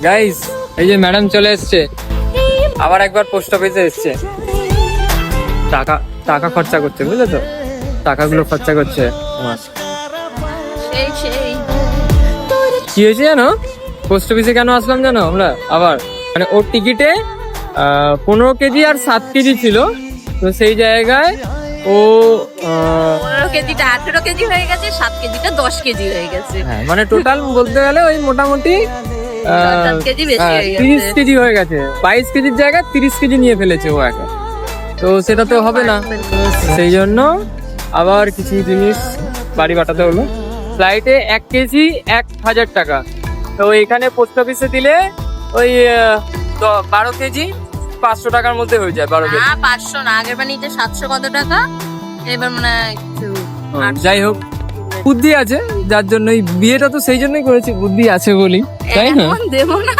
Guys, এই যে madam চলে এসছে, আবার একবার পোস্ট অফিসে এসছে। টাকা টাকা খরচা করছে, বুঝলে তো, টাকাগুলো খরচা করছে আমার। কি হয়েছে জানো, পোস্ট অফিসে কেন আসলাম জানো আমরা আবার, মানে ওর টিকিটে 15 কেজি আর 7 কেজি ছিল, তো সেই জায়গায় ও 15 কেজিটা 18 কেজি হয়ে গেছে, 7 কেজিটা 10 কেজি হয়ে গেছে। হ্যাঁ, মানে টোটাল বলতে গেলে ওই মোটামুটি 7 কেজি বেশি হয়ে গেছে। 30 কেজি হয়ে গেছে। 22 কেজির জায়গায় 30 কেজি নিয়ে ফেলেছে ও একা, তো সেটা তো হবে না। সেই জন্য আবার কিছু জিনিস বাড়ি পাঠাতে হলো। ফ্লাইটে 1 কেজি 1000 টাকা, তো এখানে পোস্ট অফিসে দিলে ওই 12 কেজি 500 টাকার মধ্যে হয়ে যায়। 12 কেজি না 500 না, আগের বার নিতে 700 কত টাকা, এবার মানে একটু যাই হোক, বুদ্ধি আছে যার জন্যই বিয়েটা, তো সেই জন্যই করেছি, বুদ্ধি আছে বলি, তাই না? এখন দেবো না।